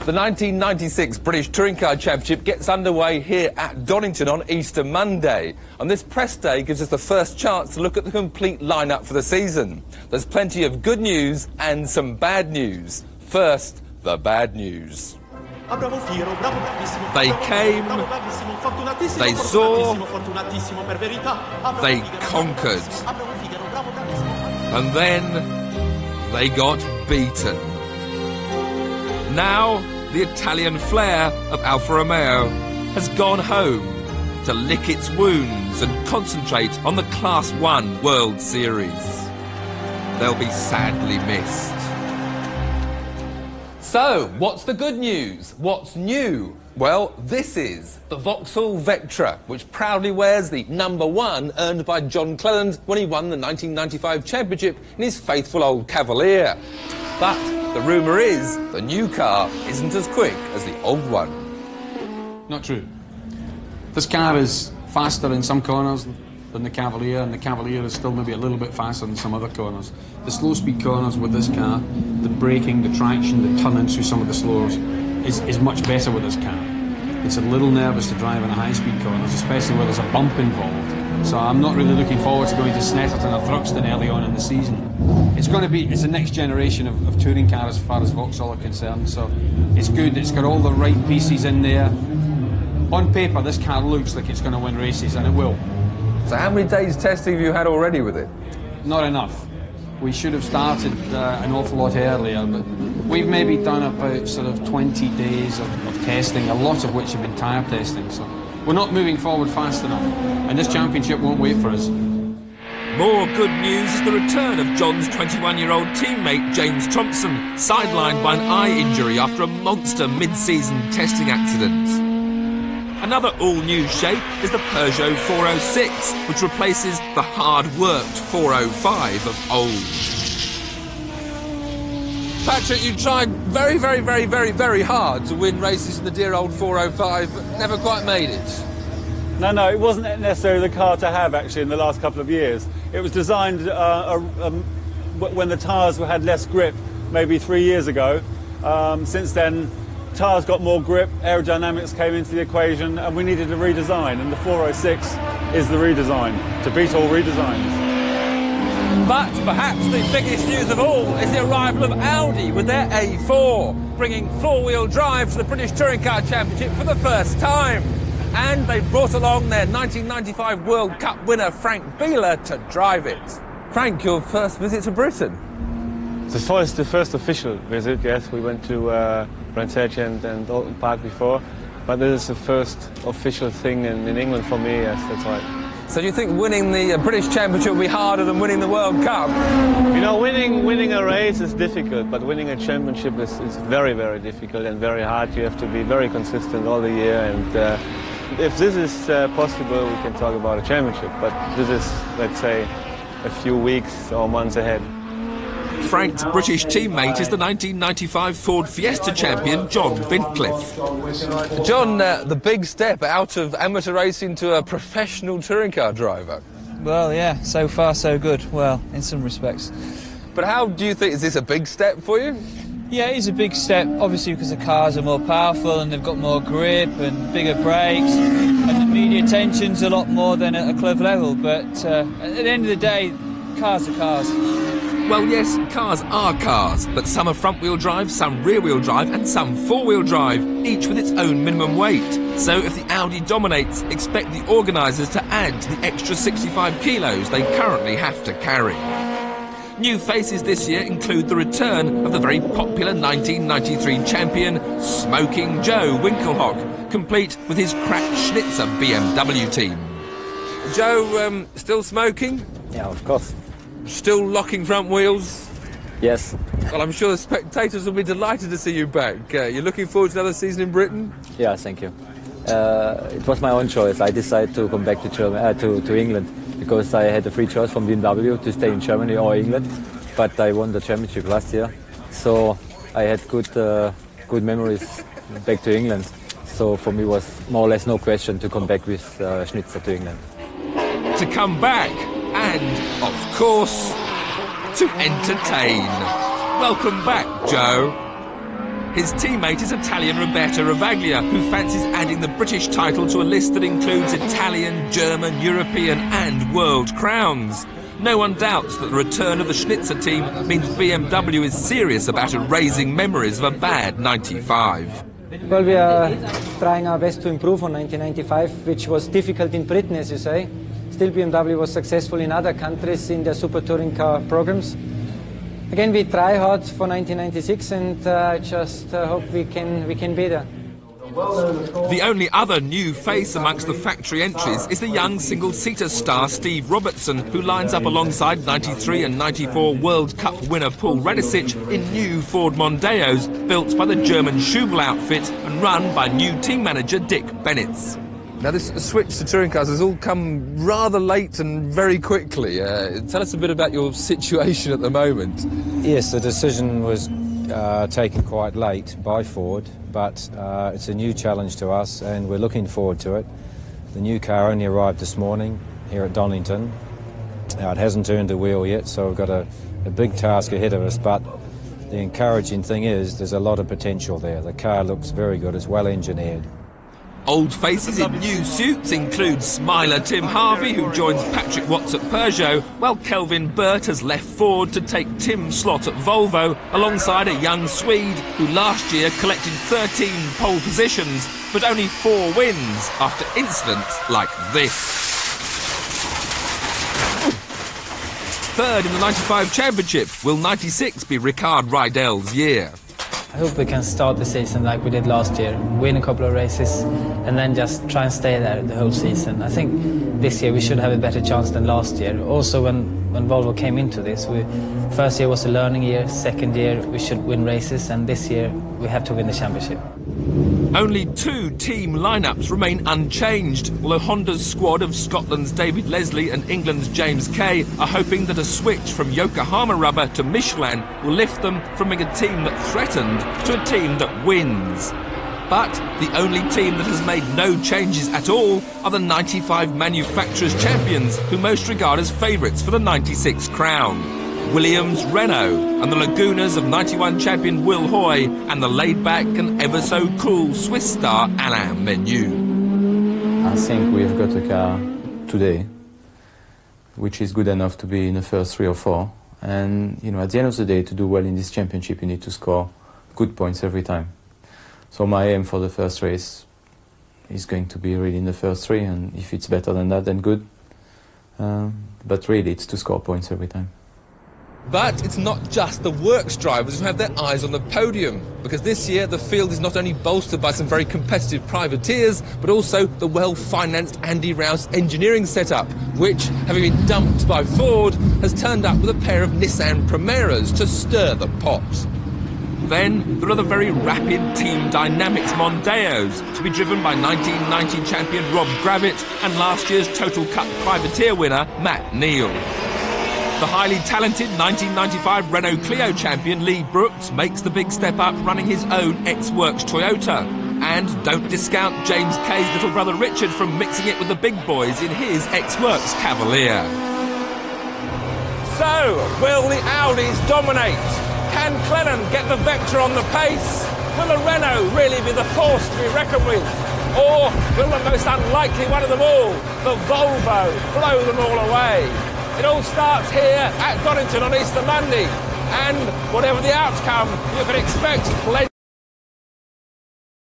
The 1996 British Touring Car Championship gets underway here at Donington on Easter Monday. And this press day gives us the first chance to look at the complete lineup for the season. There's plenty of good news and some bad news. First, the bad news. They came, they saw, they conquered, and then they got beaten. Now, the Italian flair of Alfa Romeo has gone home to lick its wounds and concentrate on the Class 1 World Series. They'll be sadly missed. So, what's the good news? What's new? Well, this is the Vauxhall Vectra, which proudly wears the #1 earned by John Cleland when he won the 1995 championship in his faithful old Cavalier. But the rumour is the new car isn't as quick as the old one. Not true. This car is faster in some corners than the Cavalier, and the Cavalier is still maybe a little bit faster in some other corners. The slow-speed corners with this car, the braking, the traction, the turning through some of the slowers is much better with this car. It's a little nervous to drive in the high-speed corners, especially where there's a bump involved. So I'm not really looking forward to going to Snetterton or Thruxton early on in the season. It's the next generation of touring car as far as Vauxhall are concerned, so it's good. It's got all the right pieces in there. On paper, this car looks like it's going to win races, and it will. So how many days testing have you had already with it? Not enough. We should have started an awful lot earlier, but we've maybe done about sort of 20 days of testing, a lot of which have been tyre testing, so we're not moving forward fast enough, and this championship won't wait for us. More good news is the return of John's 21-year-old teammate James Thompson, sidelined by an eye injury after a monster mid-season testing accident. Another all-new shape is the Peugeot 406, which replaces the hard-worked 405 of old. Patrick, you tried very, very, very, very, very hard to win races in the dear old 405, but never quite made it. No, it wasn't necessarily the car to have, actually, in the last couple of years. It was designed when the tyres had less grip, maybe 3 years ago. Since then, tyres got more grip, aerodynamics came into the equation, and we needed a redesign, and the 406 is the redesign, to beat all redesigns. But perhaps the biggest news of all is the arrival of Audi with their A4, bringing four-wheel drive to the British Touring Car Championship for the first time. And they brought along their 1995 World Cup winner Frank Bieler to drive it. Frank, your first visit to Britain? The first official visit, yes. We went to Grandstand and Alton Park before, but this is the first official thing in England for me, yes, that's right. So do you think winning the British Championship will be harder than winning the World Cup? You know, winning a race is difficult, but winning a championship is very, very difficult and very hard. You have to be very consistent all the year, and if this is possible, we can talk about a championship, but this is, let's say, a few weeks or months ahead. Frank's British teammate is the 1995 Ford Fiesta champion, John Bintcliffe. John, the big step out of amateur racing to a professional touring car driver. Well, yeah, so far so good. Well, in some respects. But how do you think, is this a big step for you? Yeah, it is a big step, obviously because the cars are more powerful and they've got more grip and bigger brakes, and the media attention's a lot more than at a club level, but at the end of the day, cars are cars. Well, yes, cars are cars, but some are front-wheel drive, some rear-wheel drive, and some four-wheel drive, each with its own minimum weight. So if the Audi dominates, expect the organisers to add to the extra 65 kilos they currently have to carry. New faces this year include the return of the very popular 1993 champion, Smoking Joe Winkelhock, complete with his cracked Schnitzer BMW team. Joe, still smoking? Yeah, of course. Still locking front wheels? Yes. Well, I'm sure the spectators will be delighted to see you back. You're looking forward to another season in Britain? Yeah, thank you. It was my own choice. I decided to come back to Germany, to England, because I had a free choice from BMW to stay in Germany or England. But I won the championship last year, so I had good memories back to England. So for me, it was more or less no question to come back with Schnitzer to England. To come back, and of course, to entertain. Welcome back, Joe. His teammate is Italian Roberto Ravaglia, who fancies adding the British title to a list that includes Italian, German, European and world crowns. No one doubts that the return of the Schnitzer team means BMW is serious about erasing memories of a bad 95. Well, we are trying our best to improve on 1995, which was difficult in Britain, as you say. Still, BMW was successful in other countries in their super touring car programs. Again, we try hard for 1996 and just hope we can be there. The only other new face amongst the factory entries is the young single-seater star Steve Robertson, who lines up alongside 93 and 94 World Cup winner Paul Radisic in new Ford Mondeos built by the German Schubel outfit and run by new team manager Dick Bennetts. Now, this switch to touring cars has all come rather late and very quickly. Tell us a bit about your situation at the moment. Yes, the decision was taken quite late by Ford, but it's a new challenge to us and we're looking forward to it. The new car only arrived this morning here at Donington. It hasn't turned a wheel yet, so we've got a big task ahead of us, but the encouraging thing is there's a lot of potential there. The car looks very good, it's well engineered. Old faces in new suits include Smiler Tim Harvey, who joins Patrick Watts at Peugeot, while Kelvin Burt has left Ford to take Tim Slot at Volvo, alongside a young Swede who last year collected 13 pole positions, but only 4 wins after incidents like this. Third in the 95 championship, will 96 be Ricard Rydell's year? I hope we can start the season like we did last year, win a couple of races and then just try and stay there the whole season. I think this year we should have a better chance than last year. Also when Volvo came into this, first year was a learning year, second year we should win races, and this year we have to win the championship. Only 2 team lineups remain unchanged, although Honda's squad of Scotland's David Leslie and England's James Kay are hoping that a switch from Yokohama rubber to Michelin will lift them from being a team that threatened to a team that wins. But the only team that has made no changes at all are the 95 manufacturers' champions, who most regard as favourites for the 96 crown. Williams, Renault, and the Lagunas of 91 champion Will Hoy, and the laid-back and ever-so-cool Swiss star Alain Menu. I think we've got a car today which is good enough to be in the first 3 or 4. And, you know, at the end of the day, to do well in this championship, you need to score good points every time. So my aim for the first race is going to be really in the first 3, and if it's better than that, then good. But really, it's to score points every time. But it's not just the works drivers who have their eyes on the podium, because this year the field is not only bolstered by some very competitive privateers, but also the well-financed Andy Rouse engineering setup, which, having been dumped by Ford, has turned up with a pair of Nissan Primeras to stir the pot. Then there are the very rapid Team Dynamics Mondeos, to be driven by 1990 champion Rob Gravitt and last year's Total Cup privateer winner Matt Neal. The highly talented 1995 Renault Clio champion Lee Brooks makes the big step up running his own X-Works Toyota. And don't discount James Kay's little brother Richard from mixing it with the big boys in his X-Works Cavalier. So, will the Audis dominate? Can Clennon get the Vectra on the pace? Will the Renault really be the force to be reckoned with? Or will the most unlikely one of them all, the Volvo, blow them all away? It all starts here at Donington on Easter Monday, and whatever the outcome, you can expect plenty.